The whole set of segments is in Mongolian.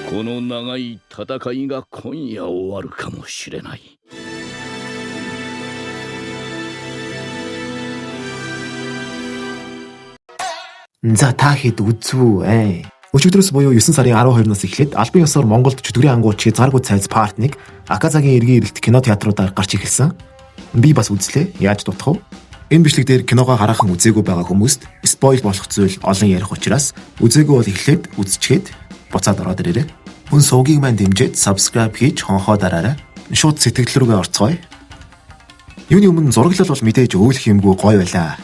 この長い戦いが今夜終わるかもしれない。За та хэд үзв ээ. Өчигдрөөс буюу 9 сарын 12-наас эхлээд албан ёсоор Монголд чөтгөрийн ангуучийн заргуу цайз партныг Аказагийн эргийн эрэлт кино театруудаар гарч ирсэн. Би бас үзлээ. Яаж дутах вэ? Энэ бичлэг дээр киногоо хараахан үзээгүй байгаа хүмүүст спойл болох зүйл олон ярих учраас үзээгүй бол эхлээд үзчихэд буцаад ороод ирээрэй. Хүн суугийг маань дэмжиж subscribe хийж хонхоо дараарай. Шууд сэтгэл рүүгээ орцгоё. Юуны өмнө зураглал бол мэдээж өөлөх юмгүй гоё байлаа.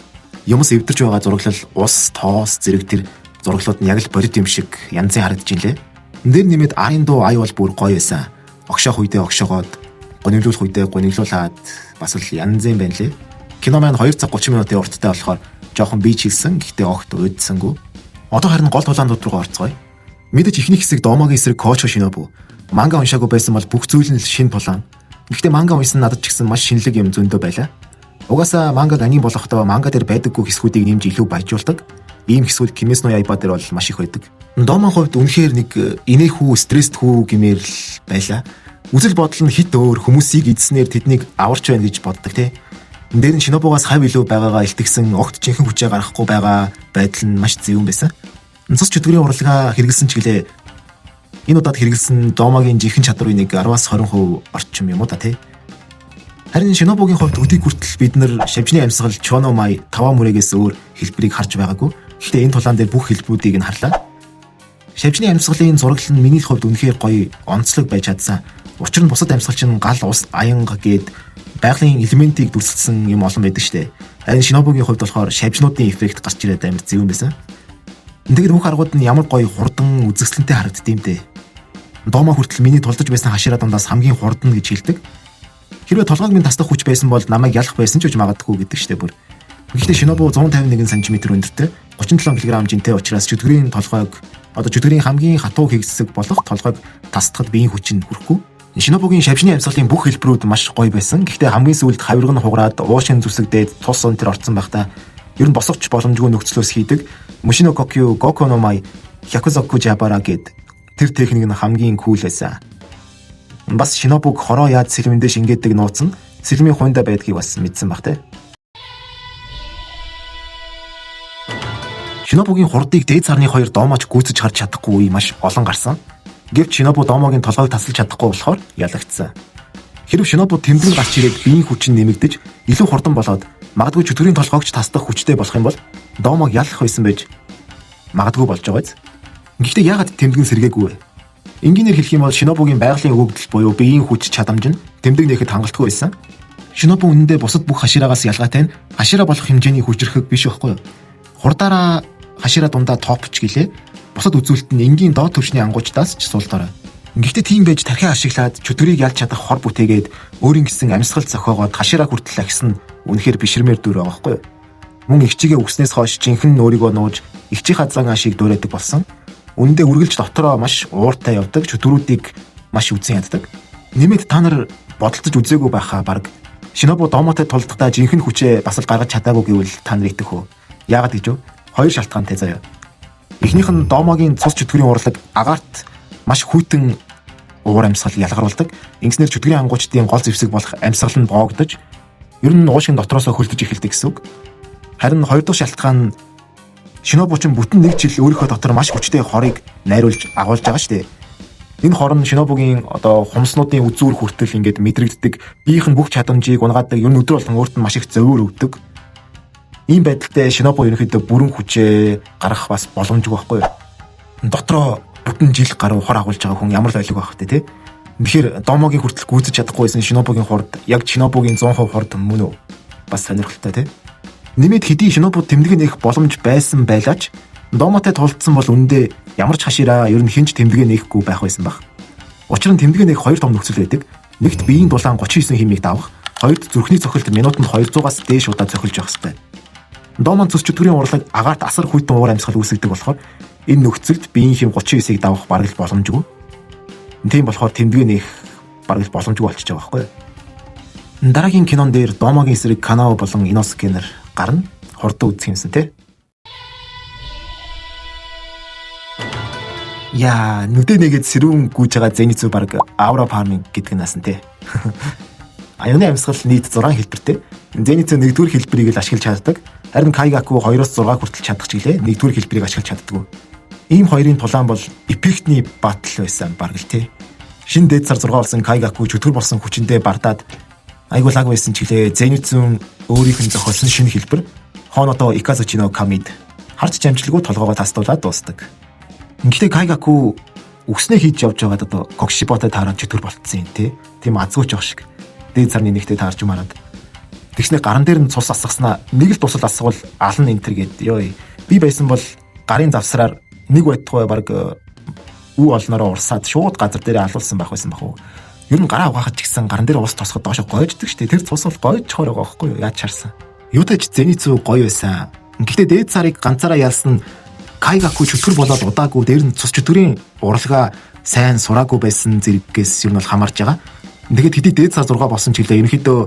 Юмс эвдэрч байгаа зураглал ус, тоос, зэрэг тэр зураглууд нь яг л бодит юм шиг янзын харагдаж илээ. Дээр нэмээд арын дуу ай бол бүр гоё байсан. Огшоох үедээ огшоогоод, гонёглуулах үедээ гонёглуулаад бас л янзын байна лээ. Кино маань 2 цаг 30 минутын урттай болохоор жоохон бий чилсэн, гэхдээ огт уйдсангүй. Одоо харин гол тулаандууд руу орцгоё. Мэдээж ихний хэсэг Домогийн эсрэг Кочо Шинобу. Манга уншаагүй байсан бол бүх зүйл нь шинэ тулаан. Гэхдээ манга уншсан надад ч гэсэн маш шинэлэг юм зөндөө байлаа. Угаасаа мангаг аним болохдоо манга дээр байдаггүй хэсгүүдийг нэмж илүү баяжуулдаг. Ийм хэсгүүд Кимэс но Яйба дээр бол маш их байдаг. Домон хувьд үнэхээр нэг инээхүү, стресстхүү гэмээр л байлаа. Үзэл бодол нь хит өөр, хүмүүсийг эдснээр тэднийг аварч байна гэж боддог тий. Дээр нь Шинобугаас хав илүү байгаагаа илтгэсэн огт жинхэнэ хүчээ гаргахгүй байгаа байдал нь маш зөвөн байсан. Цус чөтгөрийн урлагаа хэрэгэлсэн ч гэлээ энэ удаад хэрэгэлсэн Домогийн жинхэнэ чадрын нэг 10-аас 20% орчим юм уу та тий. Харин Шинобугийн хувьд өдийг хүртэл бид нар шавжны амьсгал Чоно Май 5 мөрөөс өөр хэлбэрийг харж байгаагүй. Гэхдээ энэ тулаан дээр бүх хэлбэрүүдийг нь харлаа. Шавжны амьсгалын зураглал нь миний хувьд үнэхээр гоё онцлог байж чадсан. Учир нь бусад амьсгал чинь гал, ус, аянга гээд байгалийн элементийг дүрсэлсэн юм олон байдаг штэ. Харин Шинобугийн хувьд болохоор шавжнуудын эффект гарч ирээд амар зөвөн байсан. Тэгээд бүх аргууд нь ямар гоё хурдан үзэсгэлэнтэй харагддсан юм бэ. Домо хүртэл миний тулдаж байсан хашираа дундаас хамгийн хурдан гэж хэлдэг. Хэрвээ толгойг минь тасдах хүч байсан бол намайг ялах байсан ч үж магадгүй гэдэг штэ бүр. Гэхдээ Шинобу 151 см өндөртэй 37 кг жинтэй учраас чөтгөрийн толгойг чөтгөрийн хамгийн хатуу хэсэг болох толгойг тасдахад биеийн хүч нь хүрэхгүй. Шинобугийн шавжны амьсгалын бүх хэлбэрүүд маш гоё байсан. Гэхдээ хамгийн сүүлд хавирга нь хугараад уушин зүсэгдээд тус өнтер орцсон байхдаа ер нь босгоч боломжгүй нөхцлөөс хийдэг Мушино Кокю Гоку но Май Хякузоку Жабара гэд тэр техник нь хамгийн кул байсан. Бас Шинобуг хороо яаж сэлмэндээ шингээдэг нууц нь сэлмийн хуйнда байдгийг бас мэдсэн баг те. Шинобугийн хурдыг дээд сарны 2 Домооч гүйцэж харж чадахгүй үе маш олон гарсан. Гэвч Шинобу Домогийн толгойг тасалж чадахгүй болохоор ялагдсан. Хэрв Шинобу тэмдэг гарч ирээд биеийн хүч нь нэмэгдэж илүү хурдан болоод магадгүй чөтгөрийн толгойгч тасдах хүчтэй болох юм бол Домог ялах байсан байж магадгүй болж байгааз. Гэхдээ яагаад тэмдэг нь сэргээгүй вэ? Энгийнээр хэлэх юм бол Шинобугийн байгалийн өгөгдөл буюу биеийн хүч чадамж нь тэмдэг нэхэд хангалтгүй байсан. Шинобу үнэндээ бусад бүх хашираагаас ялгаатай нь хашираа болох хэмжээний хүчрхэг биш байхгүй юу? Хурдаараа хашираа дундаа топч гэлээ. Бусад үзүүлэлт нь энгийн доод түвшний ангуучдаас ч суулдаарай. Гэхдээ тийм байж тархиа ашиглаад чөтгөрийг ялж чадах хор бүтээгээд өөрийн гэсэн амьсгал зохиогоод хашираа хүртэл ахисан үнэхээр бишрмээр дүр байгаа байхгүй юу? Мөн ихчигээ өгснээс хойш жинхэнэ өөрийгөө нууж ихчийн хазаан ашиг дүүрээдэг болсон. Үндэ үргэлж дотроо маш ууртай явдаг, чөтгөрүүдийг маш үзэн яддаг. Нэмээд та нар бодолцож үзээгүй байхаа баг Шинобу Домотой тулдахдаа жинхэнэ хүчээ бас л гаргаж чадаагүй гэвэл та нар итгэх үү? Яагаад гэж вэ? Хоёр шалтгаантай заяа. Эхнийх нь Домогийн цус чөтгөрийн урлаг агаарт маш хүйтэн уур амьсгал ялгаруулдаг. Ингэснээр чөтгөрийн ангуучдын гол зэвсэг болох амьсгал нь боогдож ер нь уушин дотроос хөлдөж эхэлдэг гэсэн үг. Харин хоёр дахь шалтгаан нь Шинобу ч бүтэн 1 жил өөрийнхөө дотор маш хүчтэй хорыг найруулж агуулж байгаа шүү дээ. Энэ хор нь Шинобугийн хумснуудын үзүүр хүртэл ингээд мэдрэгддэг, биеийнх нь бүх чадамжийг унгаадаг, ер нь өдөр болгон өөрт нь маш их зовөр өгдөг. Ийм байдалтай Шинобу ерөнхийдөө бүрэн хүчээ гаргах бас боломжгүй байхгүй юу? Дотроо бүтэн жил гаруй хор агуулж байгаа хүн ямар л ойлгүй байх вэ те? Тэгэхээр Домогийн хүртэл гүйцэж чадахгүйсэн Шинобугийн хурд яг Шинобугийн 100% хурд мөн үү? Бас сонирхолтой те? Нэмээд хэдий Шинобу тэмдэг нээх боломж байсан байлаач Домотой тулдсан бол үндэ ямар ч хашираа ер нь хинч тэмдэгэ нээхгүй байх байсан баг. Учир нь тэмдэгэ нээх 2 том нөхцөл байдаг. Нэгт биеийн дулаан 39 хэмээг давах, хоёрд зүрхний цохилт минутанд 200-аас дээш удаа цохилж явах хэрэгтэй. Домон цус чөтгөрийн урлаг агаарт асар хүйтэн уур амьсгал үүсгдэг болохоор энэ нөхцөлд биеийн хэм 39-ийг давах бараг л боломжгүй. Тийм болохоор тэмдэгэ нээх бараг л боломжгүй болчихж байгаа байхгүй юу? Дараагийн кинон дээр Домогийн эсрэг Канао болон Иноsuke нар гарна. Хурдан үзэх юмсан те. Яа, нүдэ нэгэд сэрүүн гүйж байгаа Zenitsu баг Aura Farming гэдэг насан те. Аюуны амьсгал нийт 6 хэлбэртэй. Zenitsu 1-р хэлбэрийг л ашиглаж чаддаг. Харин Kaigaku 2-оос 6 хүртэл чадах чиглээ 1-р хэлбэрийг ашиглаж чаддаг. Ийм хоёрын тулаан бол Epic-ний батл байсан баг л те. Шинэ дээд сар 6 болсон Kaigaku чөтгөр болсон хүчиндээ бардаад айгуу лаг байсан чиглээ Zenitsu өөрийнх нь зохиолсон шинэ хэлбэр Honoto Ikazuchi no Kamid харж амжилтгүй толгоогоо тасдуулаад дуустдаг. Гэхдээ Kaigaku өснөө хийж явж байгаад одоо Kokushiboтой таараад чөтгөр болцсон юм тийм азгууч явах шиг. Дээд сарны нэгтээ таарж юмараад. Тэгснэ гаран дээр нь цус асгаснаа нэг л тусал асгавал алан энтер гээд ёо. Би байсан бол гарын завсраар нэг байтугай баг үү олноороо урсаад шууд газар дээр алуулсан байх байсан бах уу. Ер нь гараа угаахад ч гэсэн гаран дээр ус тосоход доошо гойждаг штэ. Тэр цус бол гойжхоор байгаа байхгүй юу? Яаж чарсан. Юутайч Zenitsu гоё байсан. Гэхдээ дээд сарыг ганцаараа ялсан Kaigaku чөтгөр болоод удаагүй дээр нь цус чөтгөрийн уралгаа сайн сураагүй байсан зэрэггээс ер нь бол хамаарж байгаа. Тэгээд хэдий дээд сар 6 болсон ч гэлээ ерөнхийдөө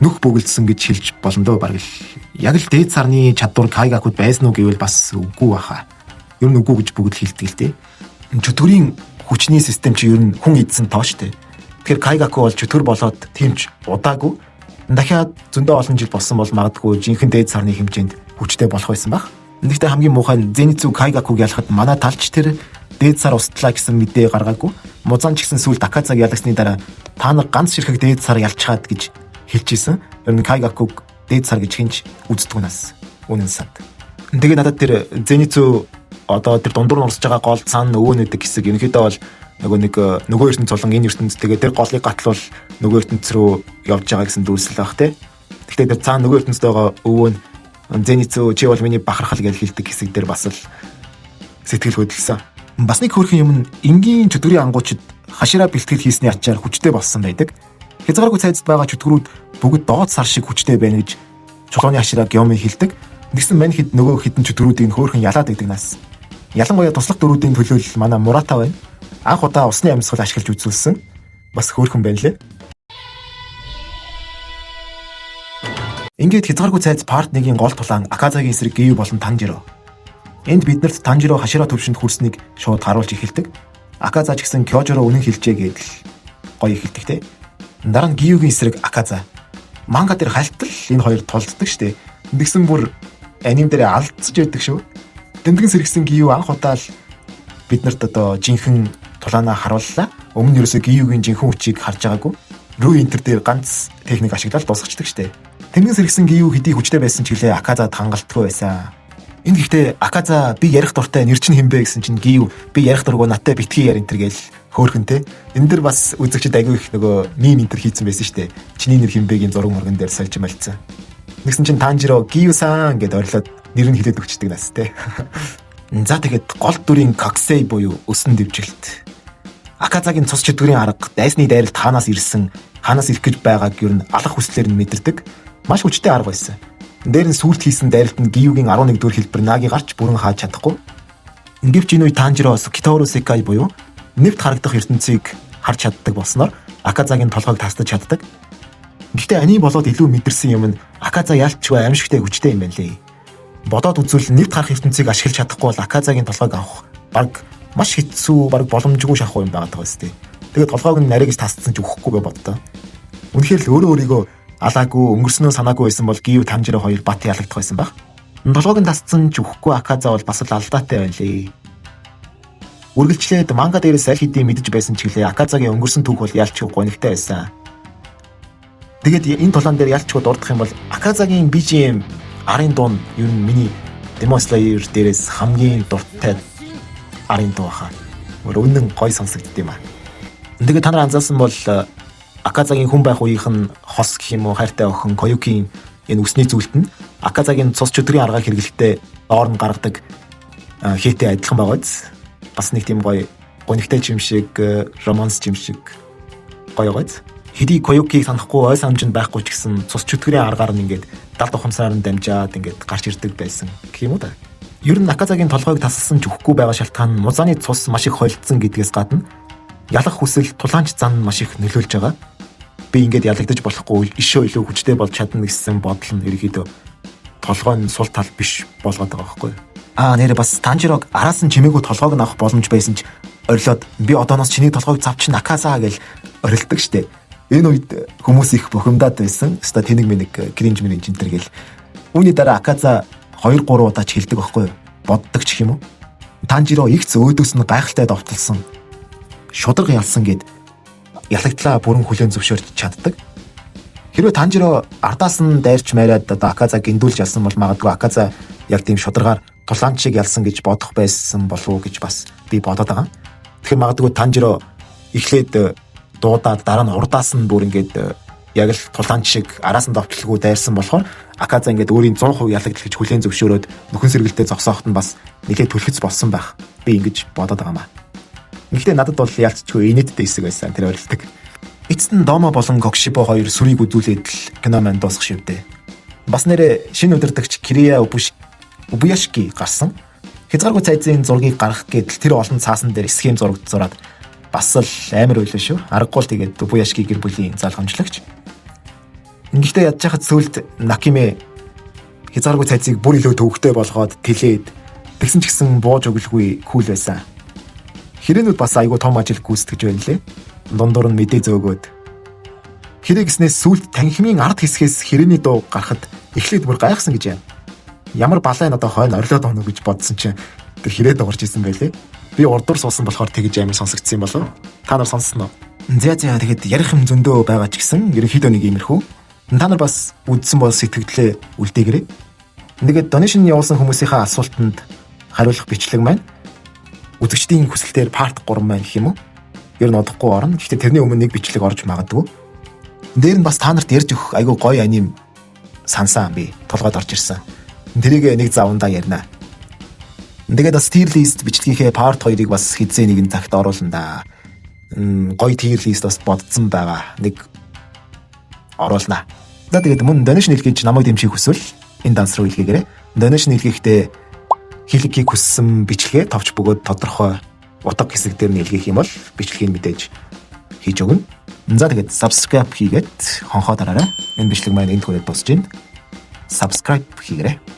нүх бөглөсөн гэж хэлж болно доо баг л. Яг л дээд сарны чадвар Kaigaku байсан уу гэвэл бас үгүй баха. Ер нь үгүй гэж бүгд хэлдэг л дээ. Чөтгөрийн хүчний систем чи ер нь хүн эдсэн тоо штэ. Тэгэхээр Kaigaku бол чөтгөр болоод тиймч удаагүй дахиад зөндөө олон жил болсон бол магадгүй жинхэнэ дээд сарны хэмжээнд хүчтэй болох байсан баг. Гэхдээ хамгийн муухай нь Zenitsu Kaigaku-г ялахад манай талч тэр дээд сар устлаа гэсэн мэдээ гаргаагүй. Музан ч гэсэн сүүлд Akazag ялагсны дараа та нар ганц ширхэг дээд сар ялчаад гэж хэлж исэн. Ер нь Kaigaku-г дээд сар гэж хинж үздэг нас. Үнэн санд. Тэгээ надад тэр Zenitsu одоо тэр дундуур нь урсж байгаа гол цаана өвөө нэдэг хэсэг ерөнхийдөө бол нөгөө ертөнц цолон энэ ертөнц тэгээ тэр голыг гатлуул нөгөө ертөнц рүү явж байгаа гэсэн дүүсэл баг те. Гэхдээ тэр цаана нөгөө ертөнцд байгаа өвөө нь Zenitsu чи бол миний бахархал гэж хэлдэг хэсэг дээр бас л сэтгэл хөдлөсөн. Бас нэг хөөрхөн юм нь энгийн чөтгөрийн ангуучид хашираа бэлтгэл хийсний ачаар хүчтэй болсон байдаг. Хязгааргүй цайзд байгаа чөтгөрүүд бүгд доод сар шиг хүчтэй байна гэж чулууны хашираа Gyomi хэлдэг. Нэгсэн мань хэд нөгөө хідэн чөтгөрүүдийн хөөрхөн ялаад байдаг нас. Ялангуяа туслах дөрүүдийн төлөөлөл манай Murata байна. Анх удаа усны амьсгал ашиглаж үзүүлсэн. Бас хөөрхөн байна лээ. Ингээд хязгааргүй цайз part 1-ийн гол тулаан Akazagi эсрэг Giyu болон Tanjiro. Энд биднэрт Tanjiro хашираа төвшөнд хүрснийг шууд харуулж эхэлдэг. Akaza ч гэсэн Kyojo-ро үнэн хэлжээ гэдэл гоё эхэлдэг те. Дараа нь Giyuгийн эсрэг Akaza. Манга дээр хальтал энэ хоёр тулддаг штэ. Тэгсэн бүр аним дээр алдчихж байдаг шүү. Тэмдгэн сэргсэн Giyu анх удаа л биднэрт одоо жинхэнэ тулаанаа харууллаа. Өмнө нь ерөөсөө Giyuгийн жинхэнэ хүчийг харж байгаагүй. Рүү интер дээр ганц техник ашиглаад дуусгачдаг штэ. Тэмдгэн сэргсэн Giyu хэдий хүчтэй байсан ч гэлээ Akazад хангалтгүй байсан. Энд гэхдээ Akaza би ярих дуртай нэр чинь хэмбэ гэсэн чинь Giyu би ярих дургу наттай битгий яар интер гээл хөөхөнтэй. Энэ дэр бас үзэгчд айгүй их нөгөө мим интер хийцэн байсан штэ. Чиний нэр хэмбэгийн зураг мөргөн дээр сольж малцсан. Нэгсэн чинь Tanjiro Giyu-сан гэд орлоод нэр нь хэлээд өгчдөг нас те. За тэгээд гол дүрийн Kakusei буюу өсөн дэвжилт. Akazaгийн цус чөтгөрийн арга дайсны дайралт хаанаас ирсэн, хаанаас ирэх гэж байгааг ер нь алах хүслээр нь мэдэрдэг. Маш хүчтэй арга байсан. Дээр нь сүрт хийсэн дайралт нь Giyuгийн 11-р хэлбэр Nagi гарч бүрэн хааж чадахгүй. Ингивч энэ үе Tanjiro Kitauro Sekai буюу нэвт харагдах ертөнцийг харж чаддаг болсноор Akazaгийн толгойг тасдаж чаддаг. Гэхдээ ани болоод илүү мэдэрсэн юм нь Akaza ялчгүй аимшигтэй хүчтэй юм байна лээ. Бодоод үзвэл нэвт харах ертөнцийг ашиглаж чадахгүй бол Akazaгийн толгойг авах баг маш хэцүү, баг боломжгүй шахах юм байгаа тохиолдсон. Тэгээд толгойг нь нарийн гэж тасцсан ч өгөхгүй боддоо. Үнэхээр л өөрийгөө алаагүй өнгөрснөө санаагүй байсан бол Giyu Tanjiro хоёр бат ялагдах байсан баг. Толгойг нь тасцсан ч өгөхгүй Akaza бол бас л алдаатай байна лээ. Үргэлжлээд манга дээрээс аль хэдийн мэдэж байсан ч гэлээ Akazaгийн өнгөрсөн түүх бол ялчгүй гонигтай байсан. Тэгээд энэ тулаан дээр ялчгүй дурдах юм бол Akazaгийн BGM арын дуун ер нь миний Demon Slayer дээрээс хамгийн дуртай арын дуу хаа. Өнөн гой сонсогдд юм аа. Тэгээд та нар анзаарсан бол Akazaгийн хүн байх үеийнх нь хос гэх юм уу хайртай охин Koyuki-ийн энэ үсний зүйлт нь Akazaгийн цус чөтгөрийн аргаар хэрэглэхдээ доор нь гаргадаг хийтэй адилхан байгааз. Бас нэг тийм гоё гонигтай юм шиг, романс юм шиг гоё байгааз. Хэдий Koyuki-г санахгүй ой санамжинд байхгүй ч гэсэн цус чөтгөрийн аргаар нь ингээд далд ухамсаар нь дамжаад ингээд гарч ирдэг байсан гэх юм уу та. Ер нь Akazaгийн толгойг тасалсан ч өгөхгүй байгаа шалтгаан нь музааны цус маш их холилдсон гэдгээс гадна ялах хүсэл тулаанч зан маш их нөлөөлж байгаа. Би ингээд ялагдаж болохгүй ишөө илүү хүчтэй болж чадна гэсэн бодол нь ерөөдөө толгой нь сул тал биш болгоод байгаа байхгүй. Нэрээ бас Танжирог араас нь чимээгүй толгойг нь авах боломж байсан ч орилоод би одооноос чиний толгойг завчин Акаса гэж орилдог штэ. Энэ үед хүмүүс их бухимдаад байсан. Өста тэнэг мэнэг кринж энтер гэл. Үүний дараа Акаса 2-3 удаа ч хэлдэг байхгүй юу? Боддог ч юм уу? Танжиро их зөөдөөс нь гайхалтай довтлсон. Шударга ялсан гэд ялагдлаа бүрэн хүлээн зөвшөөрч чаддаг. Хэрвээ Танжиро ардаас нь дайрч майраад одоо Акаса гиндүүлж ялсан бол магадгүй Акаса яг тийм шударгаар тулаан шиг ялсан гэж бодох байсан болов уу гэж бас би бодоод байгаа. Тэгэхээр магадгүй Танжиро эхлээд дуудаад дараа нь урдаас нь бүр ингээд яг л тулаан шиг араас нь довтлгүй дайрсан болохоор Акаса ингээд өөрийн 100% ялагдал гэж хүлээн зөвшөөрөөд нөхөн сэргэлтэд зогсооход нь бас нэлээд түлхэц болсон байх. Би ингэж бодоод байгаа маа. Гэхдээ надад бол ялцчгүй инээдтэй хэсэг байсан тэр орилдог. Эцэст нь Домо болон Кокшибо хоёр сүрийг үзүүлээд л кино маань дуусах шивдээ. Бас нэрэ шинэ удирдагч Кирия Убуяшки гарсан. Хязгааргүй цайзын зургийг гаргах гэдэл тэр олон цаасан дээр схем зурагд зураад бас л амар байлаа шүү. Аргагүй л тэгээд Убуяшки гэр бүлийн залгамжлагч. Ингэхдээ ядж хахад сүүлд Накиме хязгааргүй цайзыг бүр илүү төвөгтэй болгоод тэлээд тэгсэн ч гэсэн бууж өгөлгүй кул байсан. Хэрээнүүд бас айгүй том ажил гүйцэтгэж байна лээ. Дундуур нь мэдээ зөөгөөд. Хэрэг гэснээс сүүлд танхимын ард хэсгээс хэрээний дуу гарахад эхлээд бүр гайхсан гэж байна. Ямар балайн одоо хойно орилоод оноо гэж бодсон чинь тэр хэрэг дуурч исэн байлээ. Би урдуур суусан болохоор тэгж амар сонсогдсон юм болов. Та нар сонссноо? За тэгэхэд ярих юм зөндөө байгаа ч гэсэн ерөнхийдөө нэг иймэрхүү. Та нар бас үдсэн бол сэтгэлдээ үлдээгээрэй. Тэгээд донешн явуулсан хүмүүсийнхаа асуултанд хариулах бичлэг маань үзэгчдийн хүсэлтээр part 3 маань гэх юм уу? Ер нь одохгүй орно. Гэхдээ тэрний өмнө нэг бичлэг орж магадгүй. Дээр нь бас та нарт ярьж өгөх айгүй гоё аним сансаа би толгойд орж ирсэн. Тэрийг нэг завандаа ярина. Тэгээд бас tier list бичлэгийнхээ part 2-ыг бас хэзээ нэгэн цагт оруулна да. Гоё tier list бас бодсон байгаа. Нэг оруулна. Тэгээд мөн donation хэлгийч намайг дэмжих хүсвэл энэ данс руу илгээгээрэй. Donation хэлгээхдээ хэлхийг хүссэн бичлэгээ товч бөгөөд тодорхой утга хэсэг дээр нь илгээх юм бол бичлэгийг мэдээж хийж өгнө. За тэгээд subscribe хийгээд хонхоо дараарай. Энэ бичлэг маань энд хүрээд дуусж байна. Subscribe хийгээрэй.